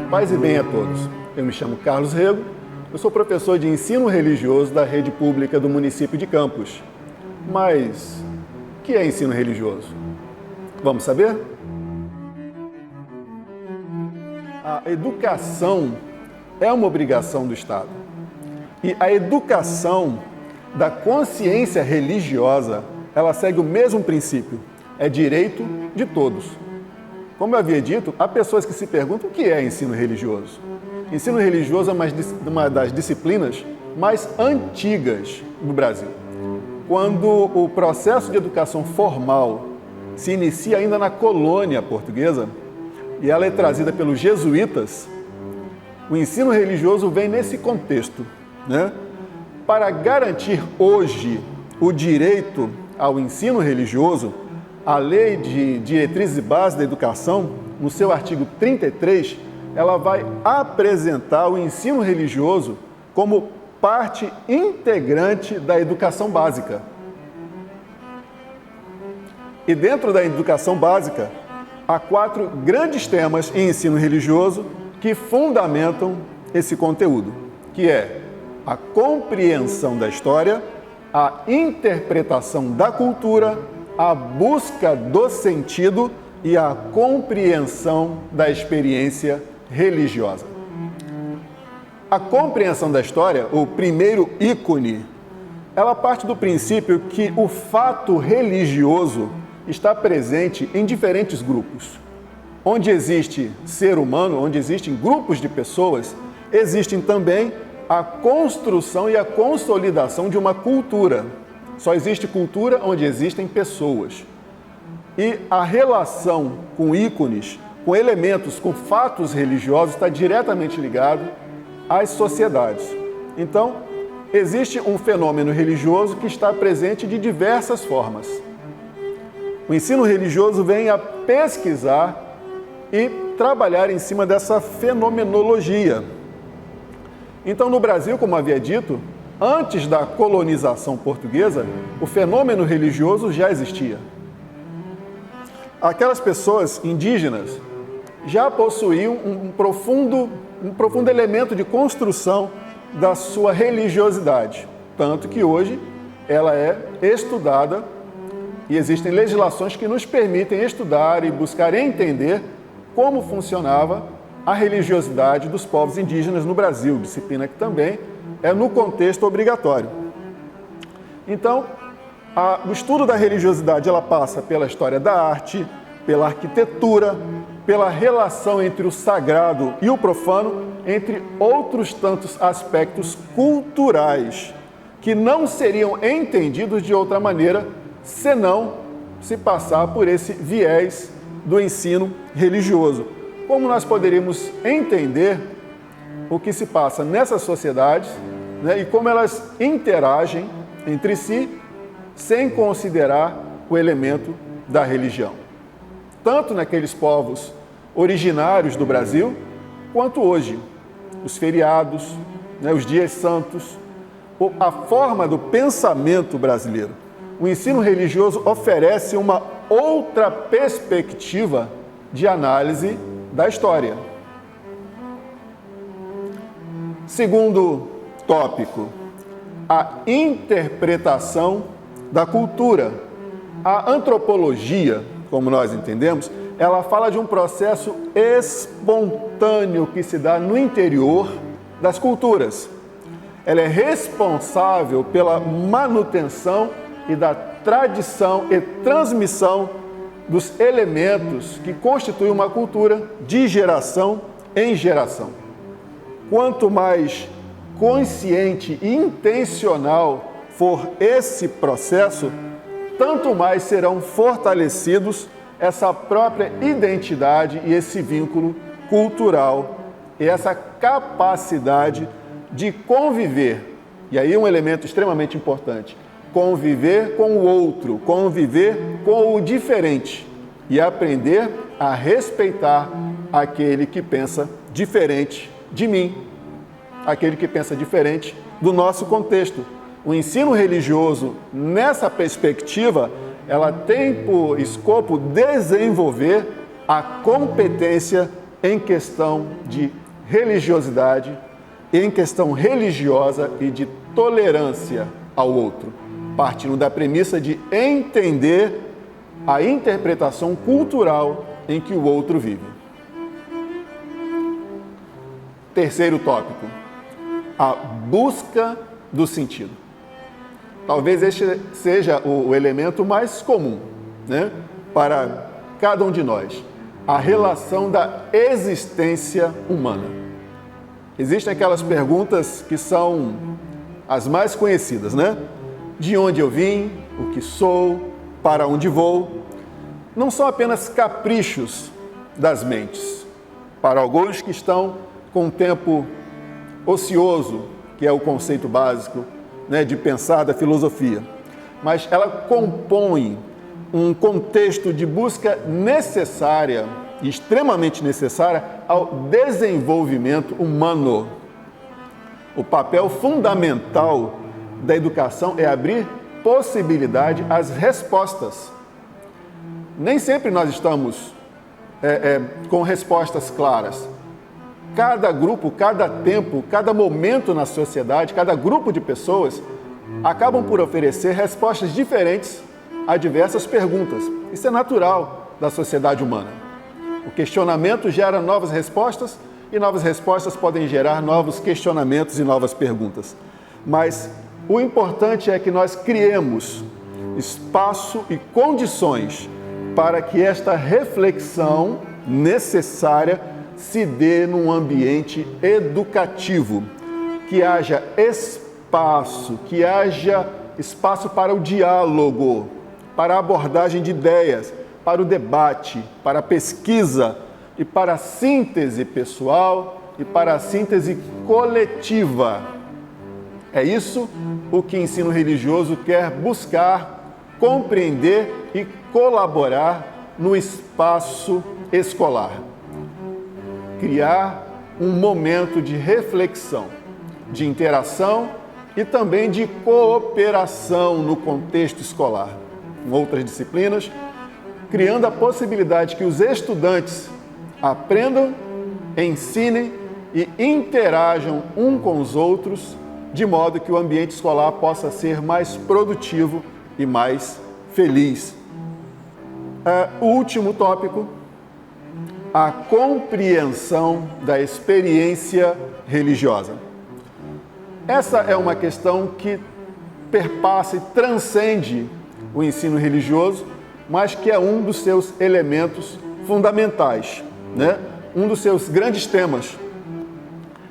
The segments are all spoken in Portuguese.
Paz e bem a todos. Eu me chamo Carlos Rego, eu sou professor de ensino religioso da rede pública do município de Campos. Mas o que é ensino religioso? Vamos saber? A educação é uma obrigação do Estado. E a educação da consciência religiosa, ela segue o mesmo princípio. É direito de todos. Como eu havia dito, há pessoas que se perguntam o que é ensino religioso. Ensino religioso é uma das disciplinas mais antigas do Brasil. Quando o processo de educação formal se inicia ainda na colônia portuguesa, e ela é trazida pelos jesuítas, o ensino religioso vem nesse contexto, né? Para garantir hoje o direito ao ensino religioso, a Lei de Diretrizes e Bases da Educação, no seu artigo 33, ela vai apresentar o ensino religioso como parte integrante da educação básica. E dentro da educação básica, há 4 grandes temas em ensino religioso que fundamentam esse conteúdo, que é a compreensão da história, a interpretação da cultura, a busca do sentido e a compreensão da experiência religiosa. A compreensão da história, o primeiro ícone, ela parte do princípio que o fato religioso está presente em diferentes grupos. Onde existe ser humano, onde existem grupos de pessoas, existem também a construção e a consolidação de uma cultura. Só existe cultura onde existem pessoas. E a relação com ícones, com elementos, com fatos religiosos está diretamente ligado às sociedades. Então, existe um fenômeno religioso que está presente de diversas formas. O ensino religioso vem a pesquisar e trabalhar em cima dessa fenomenologia. Então, no Brasil, como havia dito, antes da colonização portuguesa, o fenômeno religioso já existia. Aquelas pessoas indígenas já possuíam um profundo elemento de construção da sua religiosidade, tanto que hoje ela é estudada e existem legislações que nos permitem estudar e buscar entender como funcionava a religiosidade dos povos indígenas no Brasil, disciplina que também é no contexto obrigatório. Então, o estudo da religiosidade ela passa pela história da arte, pela arquitetura, pela relação entre o sagrado e o profano, entre outros tantos aspectos culturais que não seriam entendidos de outra maneira senão se passar por esse viés do ensino religioso. Como nós poderíamos entender o que se passa nessas sociedades, né, e como elas interagem entre si sem considerar o elemento da religião. Tanto naqueles povos originários do Brasil, quanto hoje. Os feriados, né, os dias santos, a forma do pensamento brasileiro. O ensino religioso oferece uma outra perspectiva de análise da história. Segundo tópico, a interpretação da cultura. A antropologia, como nós entendemos, ela fala de um processo espontâneo que se dá no interior das culturas. Ela é responsável pela manutenção e da tradição e transmissão dos elementos que constituem uma cultura de geração em geração. Quanto mais consciente e intencional for esse processo, tanto mais serão fortalecidos essa própria identidade e esse vínculo cultural e essa capacidade de conviver. E aí um elemento extremamente importante, conviver com o outro, conviver com o diferente e aprender a respeitar aquele que pensa diferente de mim, aquele que pensa diferente do nosso contexto. O ensino religioso, nessa perspectiva, ela tem por escopo desenvolver a competência em questão de religiosidade, em questão religiosa e de tolerância ao outro, partindo da premissa de entender a interpretação cultural em que o outro vive. Terceiro tópico, a busca do sentido. Talvez este seja o elemento mais comum, né, para cada um de nós, a relação da existência humana. Existem aquelas perguntas que são as mais conhecidas, né? De onde eu vim, o que sou, para onde vou. Não são apenas caprichos das mentes. Para alguns que estão com um tempo ocioso, que é o conceito básico, né, de pensar da filosofia, mas ela compõe um contexto de busca necessária, extremamente necessária, ao desenvolvimento humano. O papel fundamental da educação é abrir possibilidade às respostas. Nem sempre nós estamos com respostas claras. Cada grupo, cada tempo, cada momento na sociedade, cada grupo de pessoas acabam por oferecer respostas diferentes a diversas perguntas. Isso é natural da sociedade humana. O questionamento gera novas respostas e novas respostas podem gerar novos questionamentos e novas perguntas. Mas o importante é que nós criemos espaço e condições para que esta reflexão necessária se dê num ambiente educativo, que haja espaço para o diálogo, para a abordagem de ideias, para o debate, para a pesquisa e para a síntese pessoal e para a síntese coletiva. É isso o que o ensino religioso quer buscar, compreender e colaborar no espaço escolar. Criar um momento de reflexão, de interação e também de cooperação no contexto escolar, com outras disciplinas, criando a possibilidade que os estudantes aprendam, ensinem e interajam um com os outros, de modo que o ambiente escolar possa ser mais produtivo e mais feliz. O último tópico, a compreensão da experiência religiosa. Essa é uma questão que perpassa e transcende o ensino religioso, mas que é um dos seus elementos fundamentais, né? Um dos seus grandes temas.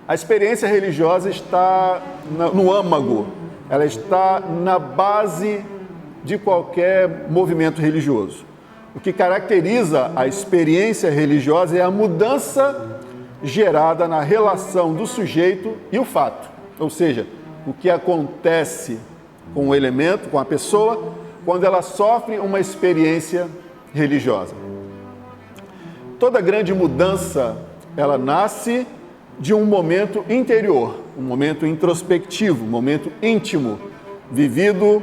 A experiência religiosa está no âmago, ela está na base de qualquer movimento religioso. O que caracteriza a experiência religiosa é a mudança gerada na relação do sujeito e o fato, ou seja, o que acontece com o elemento, com a pessoa, quando ela sofre uma experiência religiosa. Toda grande mudança, ela nasce de um momento interior, um momento introspectivo, um momento íntimo, vivido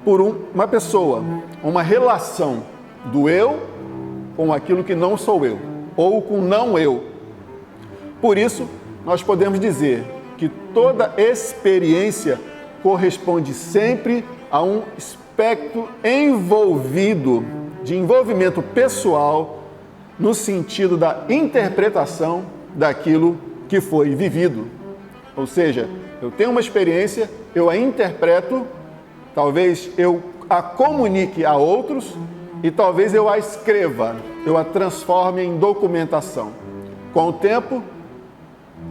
por uma pessoa, uma relação do eu com aquilo que não sou eu, ou com não eu. Por isso, nós podemos dizer que toda experiência corresponde sempre a um aspecto envolvido, de envolvimento pessoal, no sentido da interpretação daquilo que foi vivido. Ou seja, eu tenho uma experiência, eu a interpreto, talvez eu a comunique a outros e talvez eu a escreva, eu a transforme em documentação. Com o tempo,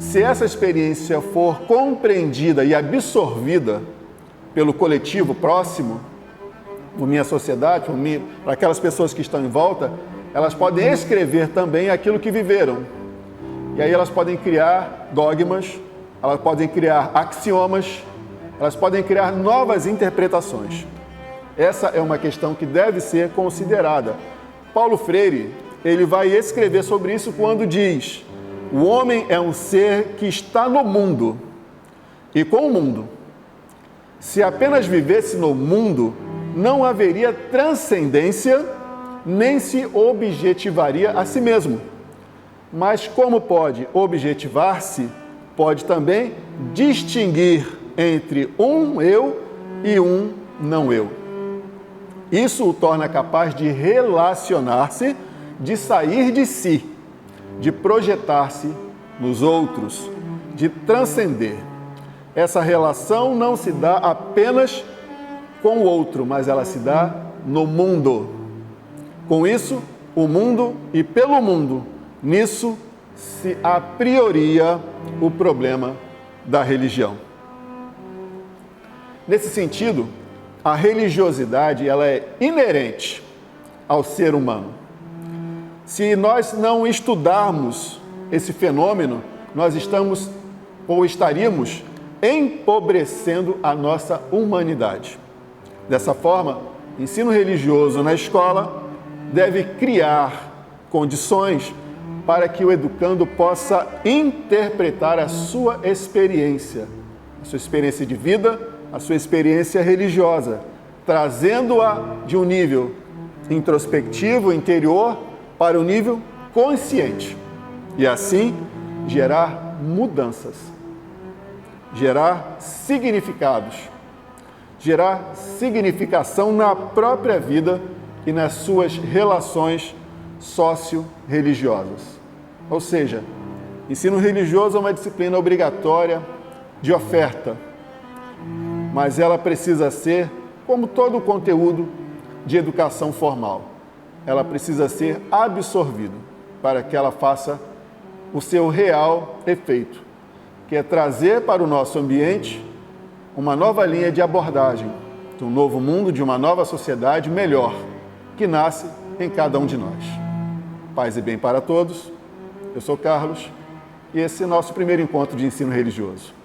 se essa experiência for compreendida e absorvida pelo coletivo próximo, por minha sociedade, para aquelas pessoas que estão em volta, elas podem escrever também aquilo que viveram. E aí elas podem criar dogmas, elas podem criar axiomas, elas podem criar novas interpretações. Essa é uma questão que deve ser considerada. Paulo Freire, ele vai escrever sobre isso quando diz: o homem é um ser que está no mundo e com o mundo. Se apenas vivesse no mundo, não haveria transcendência, nem se objetivaria a si mesmo. mas como pode objetivar-se, pode também distinguir entre um eu e um não eu. Isso o torna capaz de relacionar-se, de sair de si, de projetar-se nos outros, de transcender. Essa relação não se dá apenas com o outro, mas ela se dá no mundo. Com isso, o mundo e pelo mundo, nisso se aprioria o problema da religião. Nesse sentido, a religiosidade ela é inerente ao ser humano. Se nós não estudarmos esse fenômeno, nós estamos ou estaríamos empobrecendo a nossa humanidade. Dessa forma, o ensino religioso na escola deve criar condições para que o educando possa interpretar a sua experiência de vida, a sua experiência religiosa, trazendo-a de um nível introspectivo, interior, para um nível consciente. E assim, gerar mudanças, gerar significados, gerar significação na própria vida e nas suas relações socio-religiosas. Ou seja, ensino religioso é uma disciplina obrigatória de oferta, mas ela precisa ser, como todo o conteúdo de educação formal, ela precisa ser absorvida para que ela faça o seu real efeito, que é trazer para o nosso ambiente uma nova linha de abordagem de um novo mundo, de uma nova sociedade melhor, que nasce em cada um de nós. Paz e bem para todos. Eu sou Carlos e esse é nosso primeiro encontro de ensino religioso.